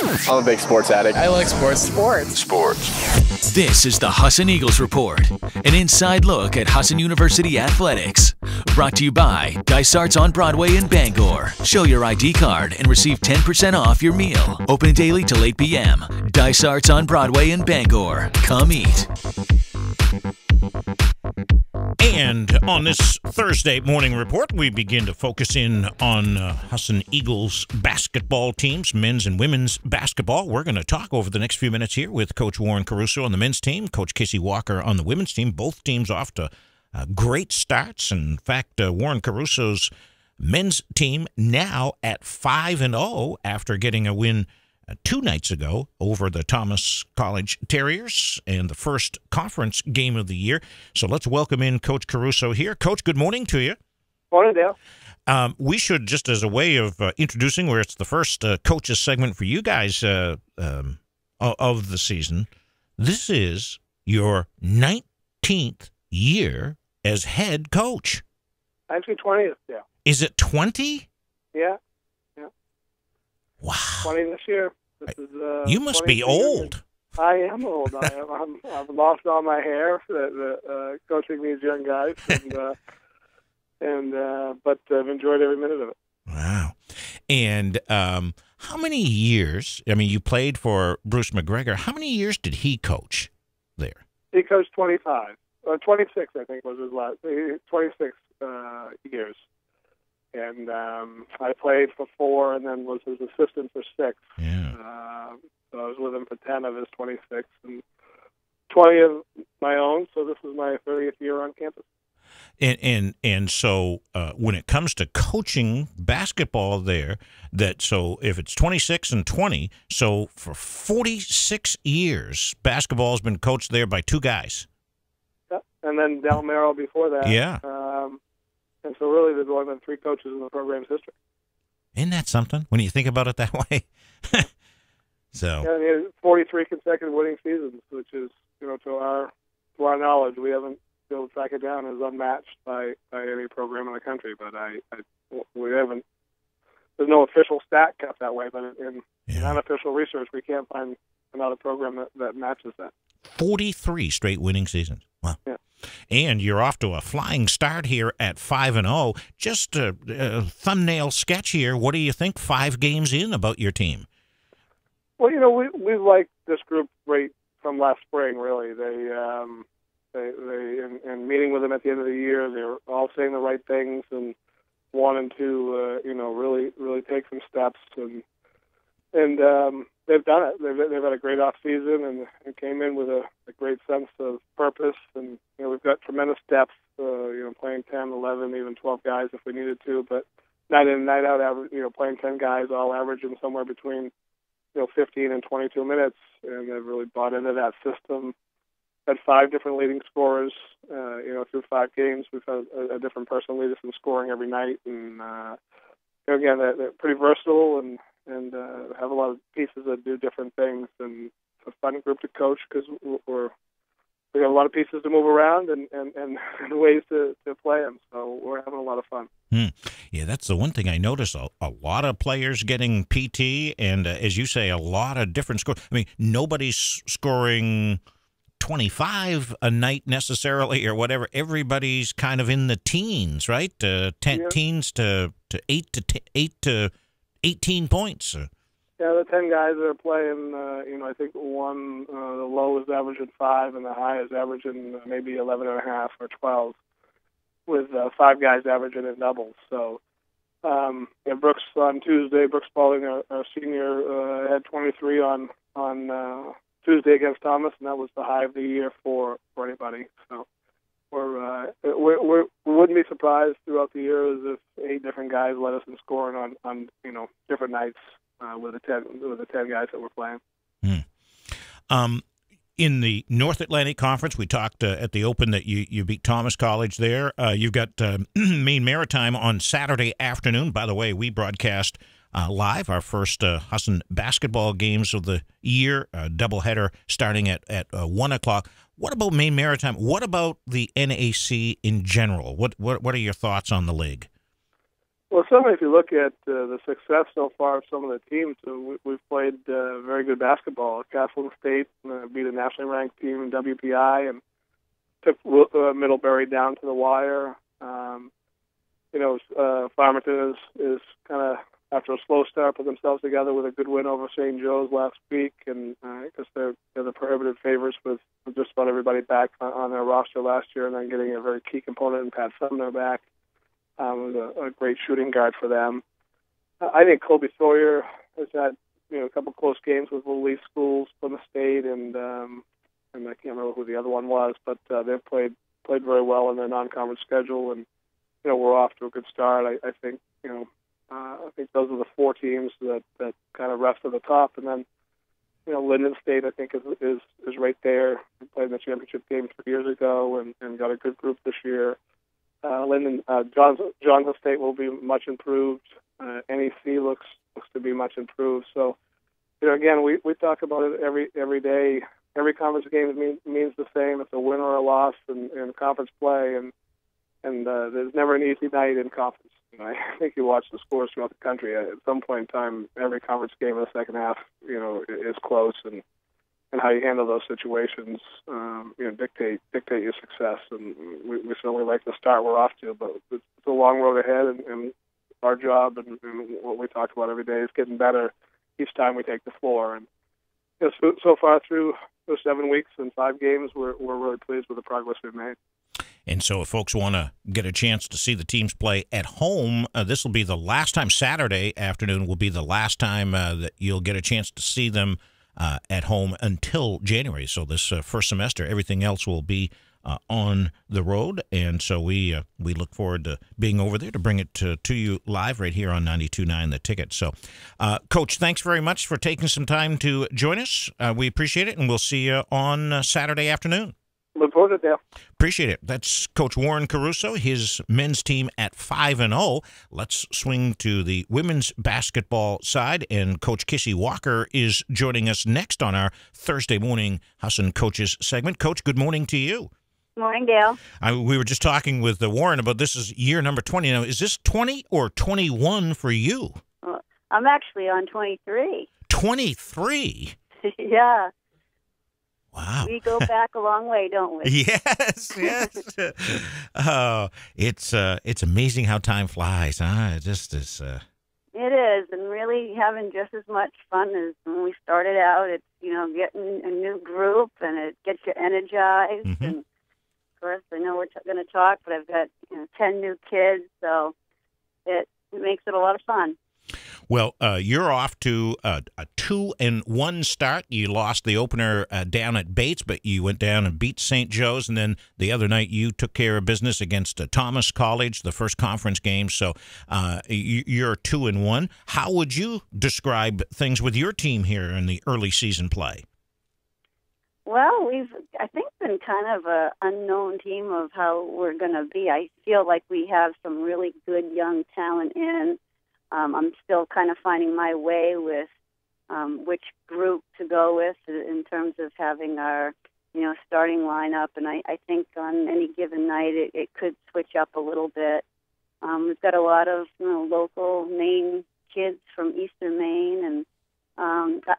I'm a big sports addict. I like sports. Sports. This is the Husson Eagles Report, an inside look at Husson University athletics. Brought to you by Dysarts on Broadway in Bangor. Show your ID card and receive 10% off your meal. Open daily till 8 p.m. Dysarts on Broadway in Bangor. Come eat. And on this Thursday morning report, we begin to focus in on Husson Eagles basketball teams, men's and women's basketball. We're going to talk over the next few minutes here with Coach Warren Caruso on the men's team, Coach Kissy Walker on the women's team. Both teams off to great starts. In fact, Warren Caruso's men's team now at 5-0 after getting a win 2 nights ago over the Thomas College Terriers and the first conference game of the year. So let's welcome in Coach Caruso here. Coach, good morning to you. Morning, Dale. We should, just as a way of introducing, where it's the first coaches segment for you guys of the season, this is your 19th year as head coach. Actually, 20th, yeah. Is it 20? Yeah. Wow. 20 this year. This is, you must be old. I am old. I've lost all my hair coaching these young guys, but I've enjoyed every minute of it. Wow. And how many years, I mean, you played for Bruce McGregor. How many years did he coach there? He coached 25. 26, I think, was his last. 26 years. And I played for 4 and then was his assistant for 6. Yeah. So I was with him for 10 of his 26 and 20 of my own. So this is my 30th year on campus. And so when it comes to coaching basketball there, so if it's 26 and 20, so for 46 years, basketball has been coached there by 2 guys. Yeah. And then Del Merrill before that. Yeah. And so really there's only been 3 coaches in the program's history. Isn't that something when you think about it that way? So yeah, he had 43 consecutive winning seasons, which is, to our knowledge, we haven't been able to track it down as unmatched by any program in the country. But we haven't. There's no official stat kept that way, but in unofficial research, we can't find another program that matches that. 43 straight winning seasons. Wow. Yeah. And you're off to a flying start here at 5-0. Just a thumbnail sketch here. What do you think 5 games in about your team? Well, we've liked this group right from last spring. Really, they in meeting with them at the end of the year, they're all saying the right things and wanting to really take some steps and they've done it. They've had a great off season and came in with a great sense of purpose. And we've got tremendous depth. Playing 10, 11, even 12 guys if we needed to, but night in, night out, playing 10 guys, all averaging somewhere between 15 and 22 minutes, and they've really bought into that system. Had 5 different leading scorers. Through 5 games, we've had a different person lead us in scoring every night, and again, they're pretty versatile and have a lot of pieces that do different things, and it's a fun group to coach because we have a lot of pieces to move around and ways to play them, so we're having a lot of fun. Yeah, that's the one thing I noticed, a lot of players getting PT, and as you say, a lot of different scores. I mean, nobody's scoring 25 a night necessarily or whatever. Everybody's kind of in the teens, right? Teens to 8 to 18 points. Yeah, the 10 guys that are playing, I think one, the low is averaging 5 and the high is averaging maybe 11.5 or 12, with 5 guys averaging in doubles. So, Brooks on Tuesday, Brooks Pauling, our senior, had 23 on Tuesday against Thomas, and that was the high of the year for anybody. So, we wouldn't be surprised throughout the year if 8 different guys led us in scoring on different nights. With the 10 guys that we're playing. In the North Atlantic Conference, we talked at the Open that you beat Thomas College there. You've got Maine Maritime on Saturday afternoon. By the way, we broadcast live our first Husson basketball games of the year, doubleheader starting at 1 o'clock. What about Maine Maritime? What about the NAC in general? What are your thoughts on the league? Well, certainly if you look at the success so far of some of the teams, we've played very good basketball. Castleton State beat a nationally ranked team in WPI and took Middlebury down to the wire. Farmington is kind of, after a slow start, put themselves together with a good win over St. Joe's last week, and I guess they're the prohibitive favorites with just about everybody back on their roster last year, and then getting a very key component in Pat Sumner back. Was a great shooting guard for them. I think Colby Sawyer has had a couple close games with Little League schools from the state, and I can't remember who the other one was, but they've played very well in their non-conference schedule, and we're off to a good start. I think I think those are the four teams that kind of rest at the top, and then Linden State I think is right there. We played in the championship game 3 years ago and got a good group this year. Johnson State will be much improved. NEC looks to be much improved. So, again, we talk about it every day. Every conference game means the same. It's a win or a loss in conference play, and there's never an easy night in conference. I think you watch the scores throughout the country. At some point in time, every conference game in the second half, is close, and how you handle those situations, dictate your success. And we certainly like the start we're off to, but it's a long road ahead, and our job and what we talk about every day is getting better each time we take the floor. And so far through those 7 weeks and 5 games, we're really pleased with the progress we've made. And so if folks want to get a chance to see the teams play at home, this will be the last time. Saturday afternoon will be the last time that you'll get a chance to see them at home until January. So this first semester, everything else will be on the road, and so we look forward to being over there to bring it to you live right here on 92.9 The Ticket. So, Coach, thanks very much for taking some time to join us. We appreciate it, and we'll see you on Saturday afternoon. Look forward to it, Dale. Appreciate it. That's Coach Warren Caruso, his men's team at 5-0. Let's swing to the women's basketball side, and Coach Kissy Walker is joining us next on our Thursday morning Husson Coaches segment. Coach, good morning to you. Morning, Dale. We were just talking with Warren about this is year number 20. Now, is this 20 or 21 for you? Well, I'm actually on 23. 23? Yeah. Wow. We go back a long way, don't we? Yes. Oh, it's amazing how time flies, huh? It just is. It is, and really having just as much fun as when we started out. It's, getting a new group, and it gets you energized. Mm-hmm. And, of course, I know we're going to talk, but I've got 10 new kids, so it makes it a lot of fun. Well, you're off to a 2-1 start. You lost the opener down at Bates, but you went down and beat St. Joe's, and then the other night you took care of business against Thomas College, the first conference game. So you're 2-1. How would you describe things with your team here in the early season play? Well, we've, I think, been kind of an unknown team of how we're going to be. I feel like we have some really good young talent in. I'm still kind of finding my way with which group to go with in terms of having our, starting lineup. And I think on any given night it could switch up a little bit. We've got a lot of local Maine kids from Eastern Maine, and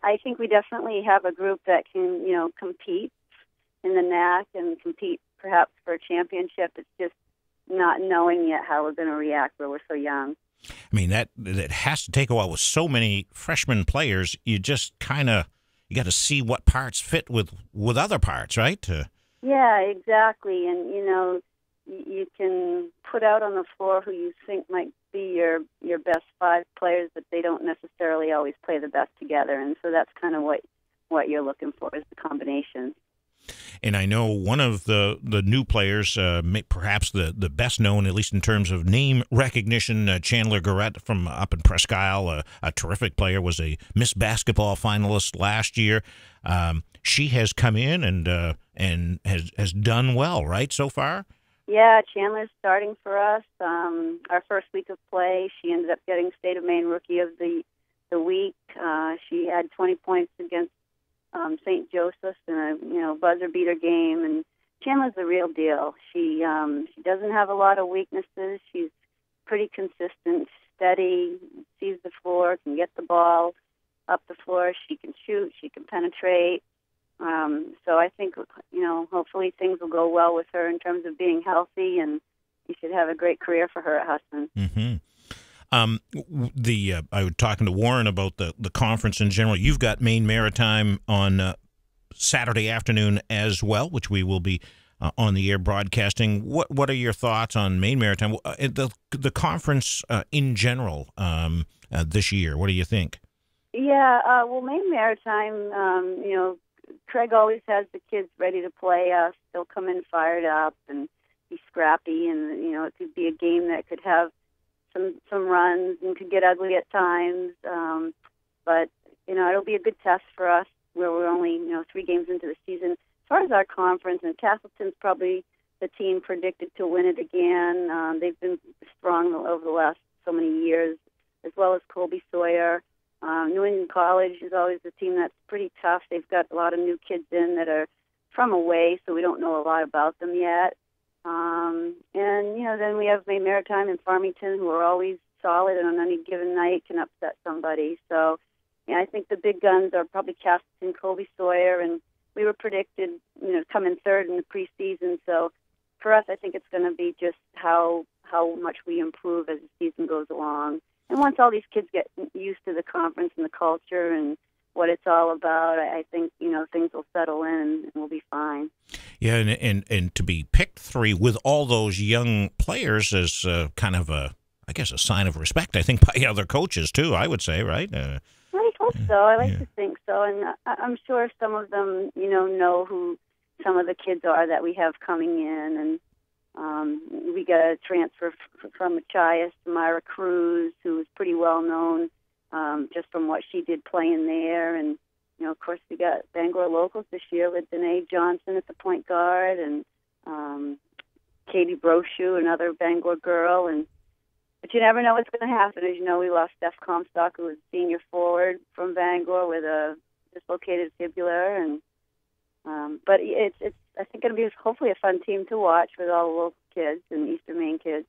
I think we definitely have a group that can, compete in the NAC and compete perhaps for a championship. It's just not knowing yet how we're going to react where we're so young. I mean, that has to take a while with so many freshman players. You just you got to see what parts fit with other parts, right? Yeah, exactly. And, you can put out on the floor who you think might be your best 5 players, but they don't necessarily always play the best together. And so that's kind of what you're looking for is the combination. And I know one of the new players, perhaps the best known, at least in terms of name recognition, Chandler Garrett from up in Presque Isle, a terrific player, was a Miss Basketball finalist last year. She has come in and has done well, right, so far? Yeah, Chandler's starting for us. Our first week of play, she ended up getting State of Maine Rookie of the Week. She had 20 points against St. Joseph's in a buzzer beater game, and Chandler's the real deal. She doesn't have a lot of weaknesses. She's pretty consistent, steady, sees the floor, can get the ball up the floor. She can shoot. She can penetrate. So I think, hopefully things will go well with her in terms of being healthy, and you should have a great career for her at Husson. Mm-hmm. I was talking to Warren about the conference in general. You've got Maine Maritime on Saturday afternoon as well, which we will be on the air broadcasting. What are your thoughts on Maine Maritime, the conference in general this year? What do you think? Yeah, well, Maine Maritime, Craig always has the kids ready to play us. They'll come in fired up and be scrappy, and it could be a game that could have some runs and could get ugly at times. But it'll be a good test for us where we're only 3 games into the season. As far as our conference, and Castleton's probably the team predicted to win it again. They've been strong over the last so many years, as well as Colby Sawyer. New England College is always a team that's pretty tough. They've got a lot of new kids in that are from away, so we don't know a lot about them yet. Then we have Maine Maritime and Farmington, who are always solid and on any given night can upset somebody. So I think the big guns are probably Castleton, Colby Sawyer, and we were predicted, come in third in the preseason. So for us, I think it's going to be just how much we improve as the season goes along. And once all these kids get used to the conference and the culture and what it's all about, I think, things will settle in and we'll be fine. Yeah, and to be picked 3 with all those young players is kind of a sign of respect, I think, by other coaches, too, I would say, right? I hope so. I like to think so. And I'm sure some of them, know who some of the kids are that we have coming in. And we got a transfer from Machias, Myra Cruz, who is pretty well known just from what she did playing there. And, of course, we got Bangor locals this year with Danae Johnson at the point guard and Katie Brochu, another Bangor girl. But you never know what's going to happen. As you know, we lost Steph Comstock, who was senior forward from Bangor with a dislocated fibula. And but it's I think going to be hopefully a fun team to watch with all the local kids and Eastern Maine kids.